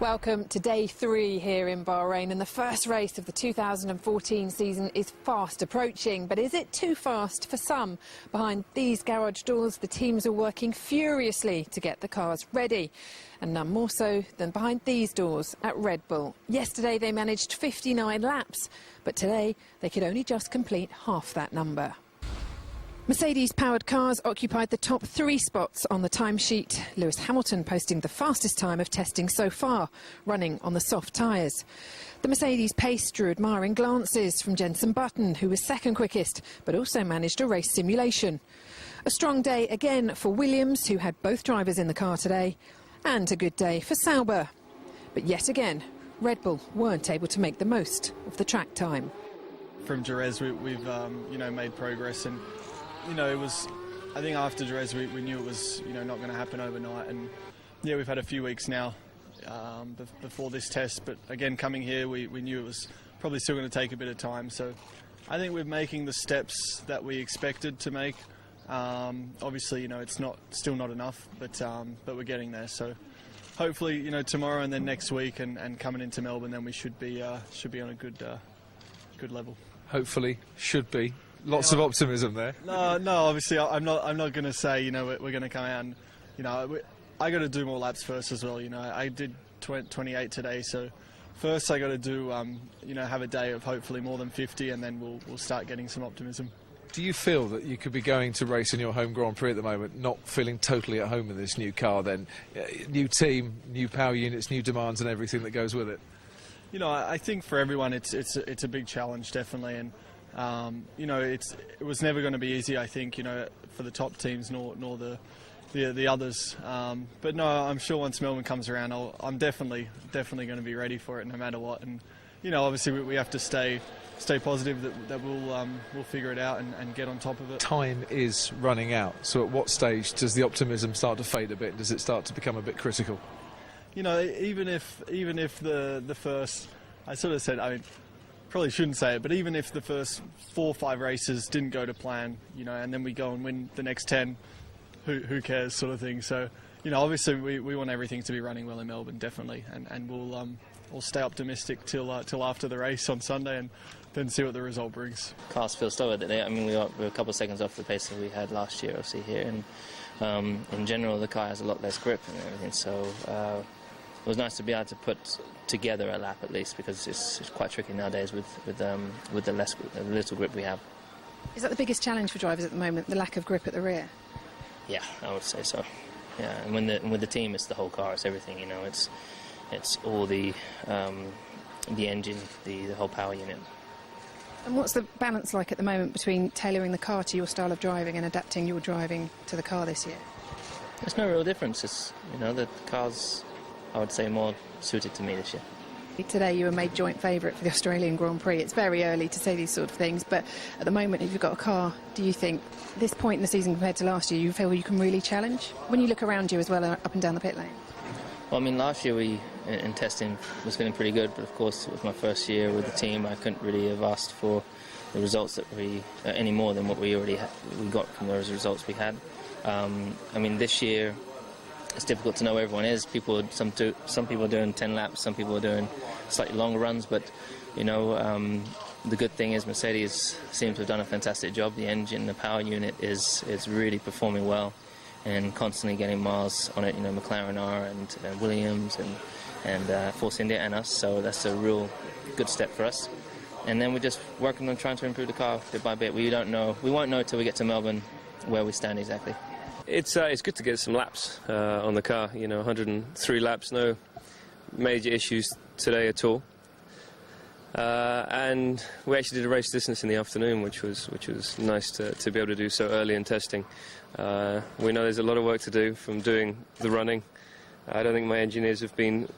Welcome to day 3 here in Bahrain, and the first race of the 2014 season is fast approaching. But is it too fast for some? Behind these garage doors, the teams are working furiously to get the cars ready, and none more so than behind these doors at Red Bull. Yesterday they managed 59 laps, but today they could only just complete half that number. Mercedes-powered cars occupied the top 3 spots on the timesheet. Lewis Hamilton posting the fastest time of testing so far, running on the soft tyres. The Mercedes pace drew admiring glances from Jenson Button, who was second quickest, but also managed a race simulation. A strong day again for Williams, who had both drivers in the car today, and a good day for Sauber. But yet again, Red Bull weren't able to make the most of the track time. From Jerez, we've made progress, and it was, I think after Jerez we knew it was not going to happen overnight, and yeah, we've had a few weeks now before this test, but again coming here we knew it was probably still going to take a bit of time, so I think we're making the steps that we expected to make. Obviously it's still not enough, but we're getting there, so hopefully tomorrow and then next week and coming into Melbourne, then we should be on a good level. Hopefully, should be. Lots of optimism there. No, obviously I'm not going to say we're going to come out and I got to do more laps first as well. I did 28 today, so first I got to do have a day of hopefully more than 50, and then we'll start getting some optimism. Do you feel that you could be going to race in your home Grand Prix at the moment, not feeling totally at home in this new car? Then, new team, new power units, new demands, and everything that goes with it. I think for everyone it's a big challenge, definitely, and it was never going to be easy, I think, for the top teams nor the others. But no, I'm sure once Melbourne comes around, I'm definitely going to be ready for it no matter what. And obviously we have to stay positive that we'll figure it out and get on top of it. Time is running out. So at what stage does the optimism start to fade a bit? Does it start to become a bit critical? Even if the first, I sort of said, probably shouldn't say it, but even if the first 4 or 5 races didn't go to plan, and then we go and win the next 10, who cares, sort of thing. So, obviously we want everything to be running well in Melbourne, definitely, and we'll stay optimistic till after the race on Sunday, and then see what the result brings. Cars feel slower today. We were a couple of seconds off the pace that we had last year, obviously here, and in general the car has a lot less grip and everything. So it was nice to be able to put together a lap at least, because it's quite tricky nowadays with the little grip we have. Is that the biggest challenge for drivers at the moment, the lack of grip at the rear? Yeah, I would say so. Yeah, and with the team, it's the whole car, it's everything. It's all the engine, the whole power unit. And what's the balance like at the moment between tailoring the car to your style of driving and adapting your driving to the car this year? There's no real difference. It's the car's, I would say, more suited to me this year. Today you were made joint favourite for the Australian Grand Prix. It's very early to say these sort of things, but at the moment, if you've got a car, do you think, this point in the season compared to last year, you feel you can really challenge? When you look around you as well, up and down the pit lane? Well, last year in testing was feeling pretty good, but of course it was my first year with the team. I couldn't really have asked for the results that any more than what we already we got from those results we had. This year it's difficult to know where everyone is. Some people are doing 10 laps, some people are doing slightly longer runs, but the good thing is Mercedes seems to have done a fantastic job. The engine, the power unit is really performing well and constantly getting miles on it. McLaren are, and Williams and Force India and us, so that's a real good step for us. And then we're just working on trying to improve the car bit by bit. We won't know till we get to Melbourne where we stand exactly. It's good to get some laps on the car. 103 laps, no major issues today at all. And we actually did a race distance in the afternoon, which was nice to be able to do so early in testing. We know there's a lot of work to do from doing the running. I don't think my engineers have been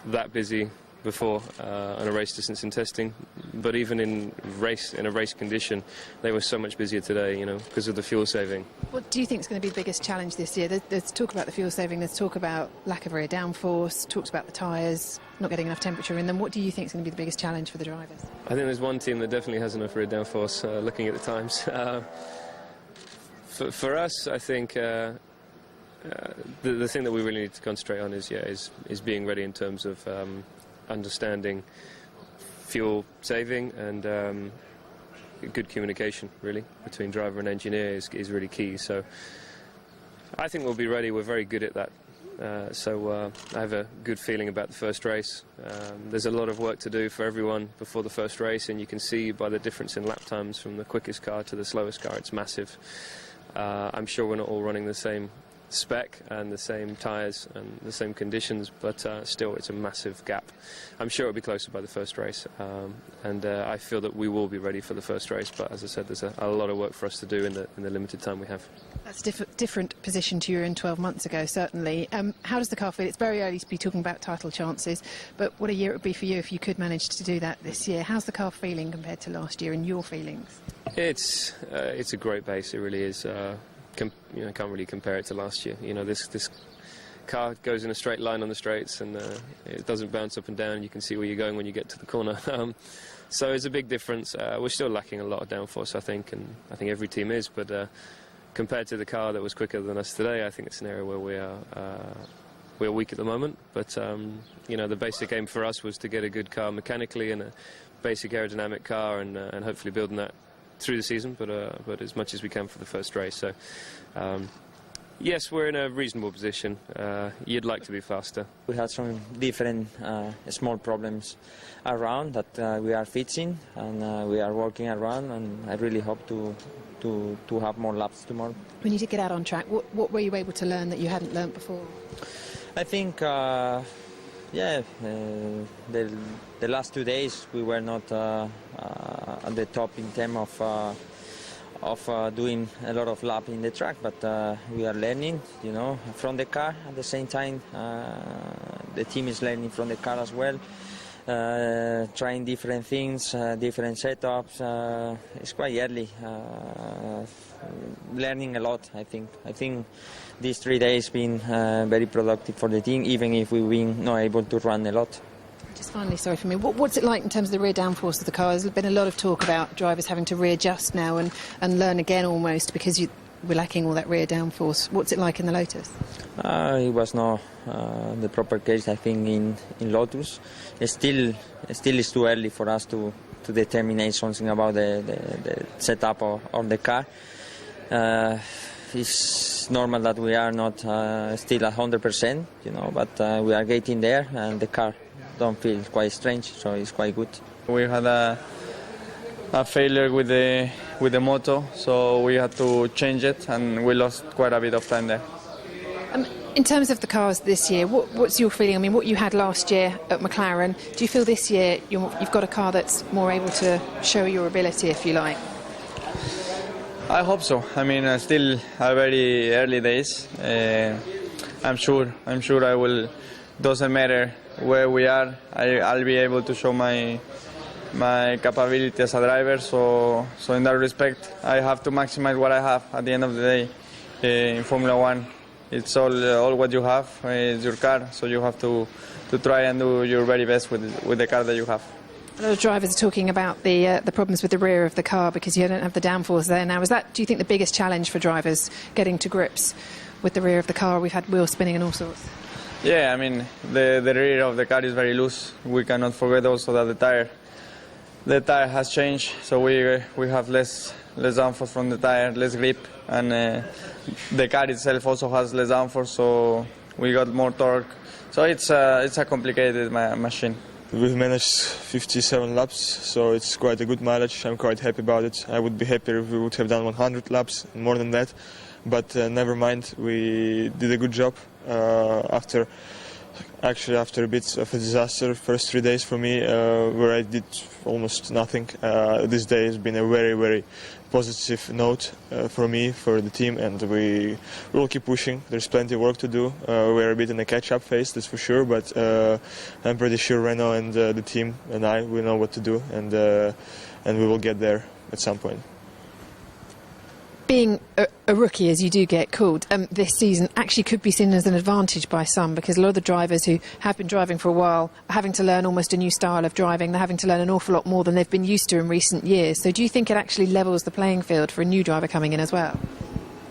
that busy before on a race distance in testing, but even in a race condition, they were so much busier today, because of the fuel saving. What do you think is going to be the biggest challenge this year? There's talk about the fuel saving, there's talk about lack of rear downforce, talks about the tyres not getting enough temperature in them. What do you think is going to be the biggest challenge for the drivers? I think there's one team that definitely has enough rear downforce, looking at the times. For us, I think the thing that we really need to concentrate on is being ready in terms of understanding fuel saving and good communication really between driver and engineer is really key. So I think we'll be ready. We're very good at that. So I have a good feeling about the first race. There's a lot of work to do for everyone before the first race, and you can see by the difference in lap times from the quickest car to the slowest car, it's massive. I'm sure we're not all running the same spec and the same tyres and the same conditions, but still it's a massive gap. I'm sure it'll be closer by the first race, and I feel that we will be ready for the first race, but as I said, there's a lot of work for us to do in the limited time we have. That's a different position to you were in 12 months ago, certainly. How does the car feel? It's very early to be talking about title chances, but what a year it would be for you if you could manage to do that this year. How's the car feeling compared to last year and your feelings? It's a great base, it really is. Can't really compare it to last year. This car goes in a straight line on the straights, and it doesn't bounce up and down. You can see where you're going when you get to the corner. So it's a big difference. We're still lacking a lot of downforce, I think, and I think every team is. But compared to the car that was quicker than us today, I think it's an area where we're weak at the moment. But the basic aim for us was to get a good car mechanically and a basic aerodynamic car, and hopefully building that through the season, but as much as we can for the first race. So yes, we're in a reasonable position. You'd like to be faster. We had some different small problems around that we are fixing, and we are working around, and I really hope to have more laps tomorrow. When you did get out on track, what were you able to learn that you hadn't learned before? I think the last 2 days we were not at the top in terms of doing a lot of lap in the track, but we are learning, from the car. At the same time, the team is learning from the car as well, trying different things, different setups. It's quite early, learning a lot. I think these 3 days been very productive for the team, even if we've been not able to run a lot. Just finally, sorry for me, what's it like in terms of the rear downforce of the car? There's been a lot of talk about drivers having to readjust now and learn again almost because we're lacking all that rear downforce. What's it like in the Lotus? It was not the proper case, I think, in Lotus. It still is too early for us to determine something about the setup of the car. It's normal that we are not still 100%, but we are getting there, and the car don't feel quite strange, so it's quite good. We had a failure with the motor, so we had to change it, and we lost quite a bit of time there. In terms of the cars this year, what's your feeling? I mean, what you had last year at McLaren, do you feel this year you've got a car that's more able to show your ability, if you like? I hope so. I mean, still a very early days. I'm sure I will. Doesn't matter where we are. I'll be able to show my capability as a driver. So in that respect, I have to maximize what I have. At the end of the day, in Formula One, it's all what you have. It's your car, so you have to try and do your very best with the car that you have. A lot of drivers are talking about the problems with the rear of the car because you don't have the downforce there now. Do you think, the biggest challenge for drivers getting to grips with the rear of the car? We've had wheel spinning and all sorts. Yeah, I mean, the rear of the car is very loose. We cannot forget also that the tire has changed, so we have less downforce from the tire, less grip, and the car itself also has less downforce, so we got more torque. So it's a complicated machine. We've managed 57 laps, so it's quite a good mileage. I'm quite happy about it. I would be happier if we would have done 100 laps, more than that. But never mind, we did a good job after a bit of a disaster. First 3 days for me, where I did almost nothing. This day has been a very, very positive note for me, for the team, and we will keep pushing. There's plenty of work to do. We're a bit in a catch-up phase, that's for sure, but I'm pretty sure Renault and the team and we know what to do, and we will get there at some point. Being a rookie, as you do get called, this season actually could be seen as an advantage by some, because a lot of the drivers who have been driving for a while are having to learn almost a new style of driving. They're having to learn an awful lot more than they've been used to in recent years. So do you think it actually levels the playing field for a new driver coming in as well?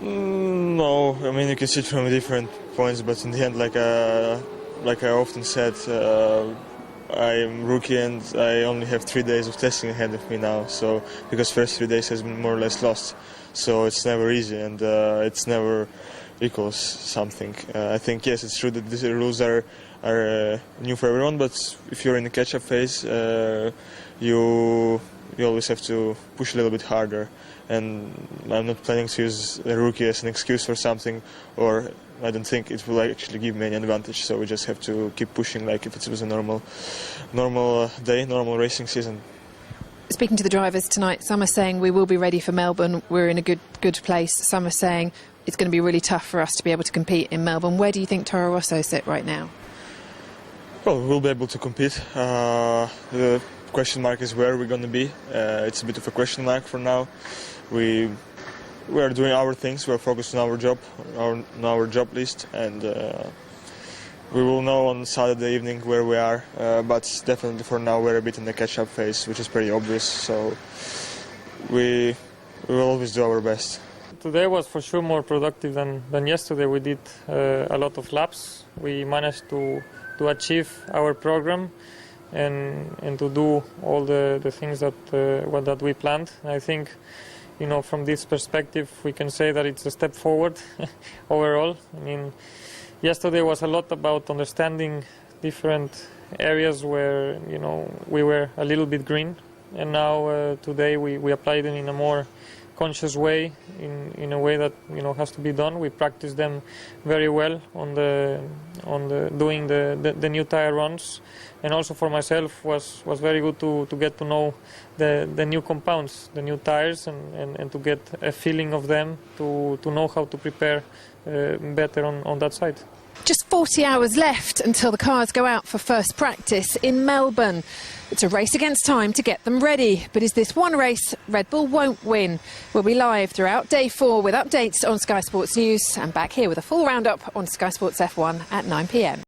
No, I mean you can see it from different points, but in the end, like I often said, I'm rookie and I only have 3 days of testing ahead of me now. So because first 3 days has been more or less lost, so it's never easy and it's never equals something. I think yes, it's true that these rules are new for everyone, but if you're in the catch-up phase, you always have to push a little bit harder. And I'm not planning to use a rookie as an excuse for something, or I don't think it will actually give me any advantage. So we just have to keep pushing like if it was a normal day, normal racing season. Speaking to the drivers tonight, some are saying we will be ready for Melbourne, we're in a good place. Some are saying it's going to be really tough for us to be able to compete in Melbourne. Where do you think Toro Rosso sit right now? Well, we'll be able to compete. The question mark is where we're going to be. It's a bit of a question mark for now. We are doing our things. We're focused on our job, on our job list, and we will know on Saturday evening where we are. But definitely for now we're a bit in the catch-up phase, which is pretty obvious. So we will always do our best. Today was for sure more productive than yesterday. We did a lot of laps. We managed to achieve our program and to do all the things that we planned. I think, you know, from this perspective, we can say that it's a step forward overall. I mean, yesterday was a lot about understanding different areas where, you know, we were a little bit green, and now today we applied it in a more conscious way, in a way that, you know, has to be done. We practiced them very well on doing the new tire runs, and also for myself was very good to get to know the new compounds, the new tires, and to get a feeling of them, to know how to prepare better on that side. Just 40 hours left until the cars go out for first practice in Melbourne. It's a race against time to get them ready. But is this one race Red Bull won't win? We'll be live throughout day 4 with updates on Sky Sports News, and back here with a full roundup on Sky Sports F1 at 9 p.m.